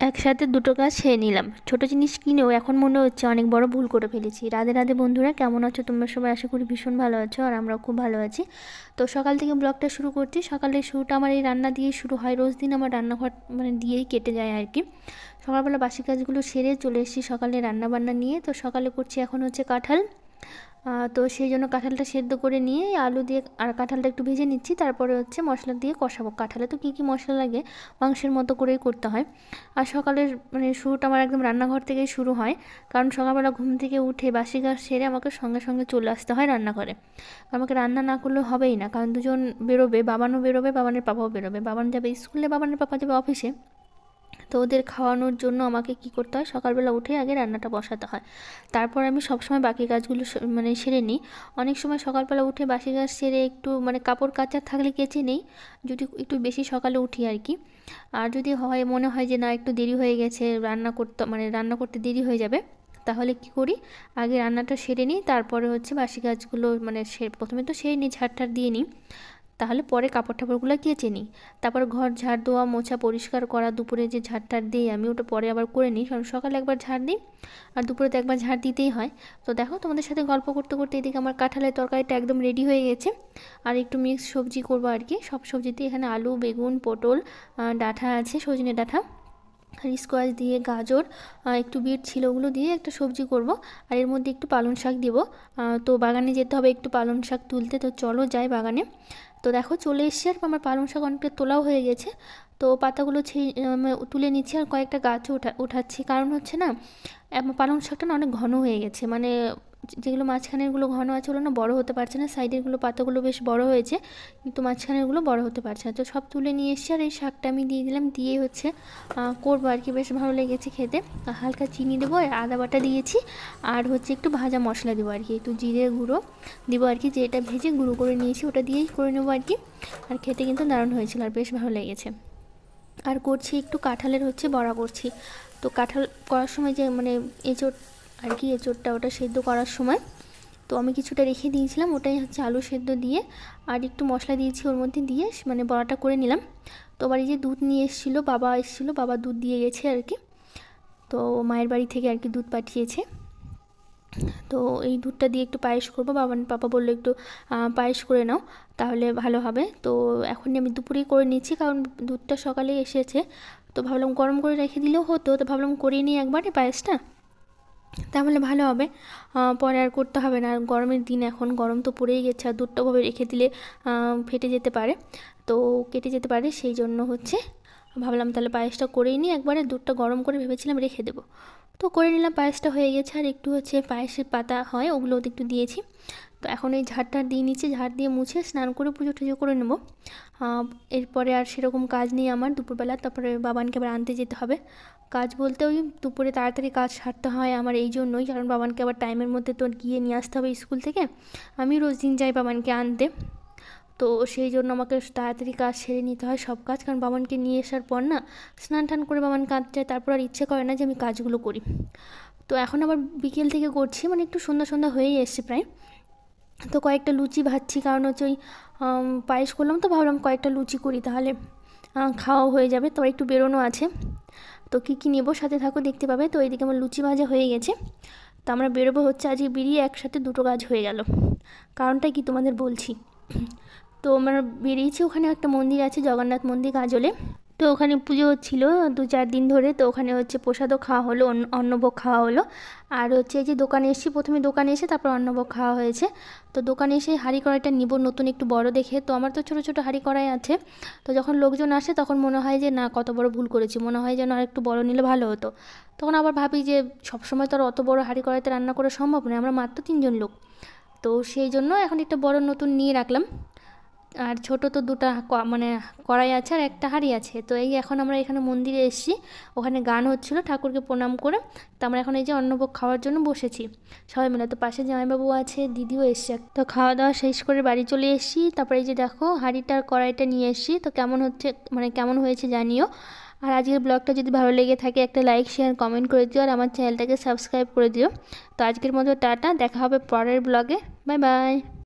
একসাথে দুটো কাজ সেরে নিলাম। ছোট জিনিস কিনেও এখন মনে হচ্ছে অনেক বড় ভুল করে ফেলেছি। রাধে রাধে বন্ধুরা, কেমন আছো তোমরা সবাই? আশা করি ভীষণ ভালো আছো, আর আমরাও খুব ভালো আছি। তো সকাল থেকে ব্লগটা শুরু করছি। সকালের শুরুটা আমার এই রান্না দিয়েই শুরু হয়। রোজ দিন আমার রান্নাঘর দিয়েই কেটে যায় আর কি। সকালবেলা বাসি কাজগুলো সেরে চলে এসেছি সকালে রান্না বান্না নিয়ে। তো সকালে করছি এখন হচ্ছে কাঁঠাল। তো সেই জন্য কাঁঠালটা সেদ্ধ করে নিয়ে আলু দিয়ে আর কাঁঠালটা একটু ভেজে নিচ্ছি। তারপরে হচ্ছে মশলা দিয়ে কষাবো। কাঁঠালে তো কী কী মশলা লাগে, মাংসের মতো করেই করতে হয়। আর সকালের শুরুটা আমার একদম রান্নাঘর থেকেই শুরু হয়। কারণ সকালবেলা ঘুম থেকে উঠে বাসি কাজ সেরে আমাকে সঙ্গে সঙ্গে চলে আসতে হয় রান্নাঘরে। আমাকে রান্না না করলে হবেই না, কারণ দুজন বেরোবে, বাবানও বেরোবে, বাবানের পাপাও বেরোবে। বাবান যাবে স্কুলে, বাবানের পাপা যাবে অফিসে। তো ওদের খাওয়ানোর জন্য আমাকে কি করতে হয়, সকালবেলা উঠে আগে রান্নাটা বসাতে হয়। তারপর আমি সবসময় বাকি কাজগুলো সেরে নিই। অনেক সময় সকালবেলা উঠে বাসি কাজ সেরে একটু কাপড় কাচার থাকলে কেচে নেই, যদি একটু বেশি সকালে উঠি আর কি। আর যদি মনে হয় যে না একটু দেরি হয়ে গেছে, রান্না করতে দেরি হয়ে যাবে, তাহলে কি করি, আগে রান্নাটা সেরে নিই। তারপরে হচ্ছে বাসি কাজগুলো প্রথমে তো সেরে নিই, ঝাড় দিয়ে নিই। তাহলে পরে কাপড় টাপড়গুলো কেচে নিই। তারপর ঘর ঝাড় দেওয়া, মোছা, পরিষ্কার করা, দুপুরে যে ঝাড় দিই আমি, ওটা পরে আবার করে নিই। কারণ সকালে একবার ঝাড় দিই আর দুপুরে তো একবার ঝাড় দিতেই হয়। তো দেখো, তোমাদের সাথে গল্প করতে করতে এদিকে আমার কাঁঠালের তরকারিটা একদম রেডি হয়ে গেছে। আর একটু মিক্স সবজি করবো আর কি। সব সবজিতে এখানে আলু, বেগুন, পটল, ডাঁটা আছে, সজনে ডাঁটা, আর স্কোয়াশ দিয়ে, গাজর, একটু বিট ছিল, ওগুলো দিয়ে একটা সবজি করব। আর এর মধ্যে একটু পালং শাক দিব। তো বাগানে যেতে হবে একটু পালং শাক তুলতে, তো চলো যাই বাগানে। তো দেখো চলে এসছি, আর আমার পালং শাক অনেকটা তোলাও হয়ে গেছে। তো পাতাগুলো তুলে নিচ্ছি, আর কয়েকটা গাছও উঠাচ্ছি। কারণ হচ্ছে না, পালং শাকটা না অনেক ঘন হয়ে গেছে, যেগুলো মাঝখানেরগুলো ঘন আছে ওগুলো না বড় হতে পারছে না। সাইডেরগুলো পাতাগুলো বেশ বড় হয়েছে, কিন্তু মাঝখানেরগুলো বড় হতে পারছে না। তো সব তুলে নিয়ে এসছি, আর এই শাকটা আমি দিয়ে দিলাম, দিয়ে হচ্ছে করবো আর কি। বেশ ভালো লেগেছে খেতে। হালকা চিনি দেবো, আর আদা বাটা দিয়েছি, আর হচ্ছে একটু ভাজা মশলা দেবো আর কি, একটু জিরে গুঁড়ো দেবো আর কি, যেটা ভেজে গুঁড়ো করে নিয়েছি ওটা দিয়েই করে নেবো আর কি। আর খেতে কিন্তু দারুণ হয়েছিল, আর বেশ ভালো লেগেছে। আর করছি একটু কাঁঠালের বড়া করছি। তো কাঁঠাল করার সময় যে এঁচোড় আর কি, এঁচোড়টা ওটা সেদ্ধ করার সময় তো আমি কিছুটা রেখে দিয়েছিলাম, ওটাই হচ্ছে আলু সেদ্ধ দিয়ে আর একটু মশলা দিয়েছি ওর মধ্যে দিয়ে বড়াটা করে নিলাম। তো আবার এই যে দুধ নিয়ে এসেছিলো, বাবা এসেছিলো, বাবা দুধ দিয়ে গেছে আর কি। তো মায়ের বাড়ি থেকে আর কি দুধ পাঠিয়েছে। তো এই দুধটা দিয়ে একটু পায়েস করবো। পাপা বললো একটু পায়েস করে নাও, তাহলে ভালো হবে। তো এখনই আমি দুপুরেই করে নিচ্ছি, কারণ দুধটা সকালেই এসেছে। তো ভাবলাম গরম করে রেখে দিলেও হতো, তো ভাবলাম করিয়ে নিই একবারে পায়েসটা, তাহলে ভালো হবে। পরে আর করতে হবে না। গরমের দিন, এখন গরম তো পড়েই গেছে, আর দুধটা ভাবে রেখে দিলে ফেটে যেতে পারে, তো কেটে যেতে পারে। সেই জন্য হচ্ছে ভাবলাম তাহলে পায়েসটা করেই নিই একবারে। দুধটা গরম করে ভেবেছিলাম রেখে দেবো, তো করে নিলাম। পায়েসটা হয়ে গেছে, আর একটু হচ্ছে পায়েসের পাতা হয়, ওগুলো একটু দিয়েছি। তো এখন এই ঝাড়টা দিয়ে নিচ্ছি, ঝাড় দিয়ে মুছে স্নান করে পুজো টুজো করে নেবো। এরপরে আর সেরকম কাজ নেই আমার দুপুরবেলা। তারপরে বাবানকে আবার আনতে যেতে হবে। কাজ বলতে ওই দুপুরে তাড়াতাড়ি কাজ সারতে হয় আমার এই জন্যই, কারণ বাবানকে আবার টাইমের মধ্যে তো গিয়ে নিয়ে আসতে হবে স্কুল থেকে। আমি রোজ দিন যাই বাবানকে আনতে, তো সেই জন্য আমাকে তাড়াতাড়ি কাজ সেরে নিতে হয় সব কাজ। কারণ বাবানকে নিয়ে আসার পর না স্নান টান করে বাবানকে আনতে যায়, তারপর আর ইচ্ছে করে না যে আমি কাজগুলো করি। তো এখন আবার বিকেল থেকে করছি, একটু সন্ধ্যা সন্ধ্যা হয়েই এসছে প্রায়। তো কয়েকটা লুচি ভাজছি, কারণ হচ্ছে ওই পায়েস করলাম, তো ভাবলাম কয়েকটা লুচি করি, তাহলে খাওয়াও হয়ে যাবে। তো একটু বেরোনো আছে, তো কী কী নেবো সাথে থাকো, দেখতে পাবে। তো এইদিকে আমার লুচি ভাজা হয়ে গেছে। তো আমরা বেরোবো হচ্ছে, আজকে বেরিয়ে একসাথে দুটো কাজ হয়ে গেল। কারণটা কি তোমাদের বলছি। তো আমরা বেরিয়েছি, ওখানে একটা মন্দির আছে, জগন্নাথ মন্দির গাজলে। তো ওখানে পুজো হচ্ছিলো 2-4 দিন ধরে। তো ওখানে হচ্ছে প্রসাদও খাওয়া হলো, অন্নভোগ খাওয়া হলো। আর হচ্ছে এই যে দোকানে এসেছি, প্রথমে দোকানে এসে তারপর অন্নভোগ খাওয়া হয়েছে। তো দোকানে এসে হাঁড়ি কড়াইটা নিব নতুন, একটু বড় দেখে। তো আমার তো ছোটো ছোটো হাঁড়ি কড়াই আছে। তো যখন লোকজন আসে তখন মনে হয় যে না, কত বড় ভুল করেছি, মনে হয় যেন আর একটু বড় নিলে ভালো হতো। তখন আবার ভাবি যে সবসময় তো আর অত বড় হাঁড়ি কড়াইতে রান্না করা সম্ভব নয়, আমরা মাত্র 3 জন লোক। তো সেই জন্য এখন একটা বড় নতুন নিয়ে রাখলাম। আর ছোট তো দুটো কড়াই আছে, আর একটা হাঁড়ি আছে। তো এই এখন আমরা এখানে মন্দিরে এসেছি, ওখানে গান হচ্ছিলো, ঠাকুরকে প্রণাম করে। তো আমরা এখন এই যে অন্নভোগ খাওয়ার জন্য বসেছি সবাই মিলে। তো পাশে জামাইবাবু আছে, দিদিও এসছে। তো খাওয়া দাওয়া শেষ করে বাড়ি চলে এসেছি। তারপরে এই যে দেখো হাঁড়িটা আর কড়াইটা নিয়ে এসেছি। তো কেমন হচ্ছে, কেমন হয়েছে জানিও। আর আজকের ব্লগটা যদি ভালো লেগে থাকে একটা লাইক, শেয়ার, কমেন্ট করে দিও, আর আমার চ্যানেলটাকে সাবস্ক্রাইব করে দিও। তো আজকের মতো টাটা, দেখা হবে পরের ব্লগে। Bye bye.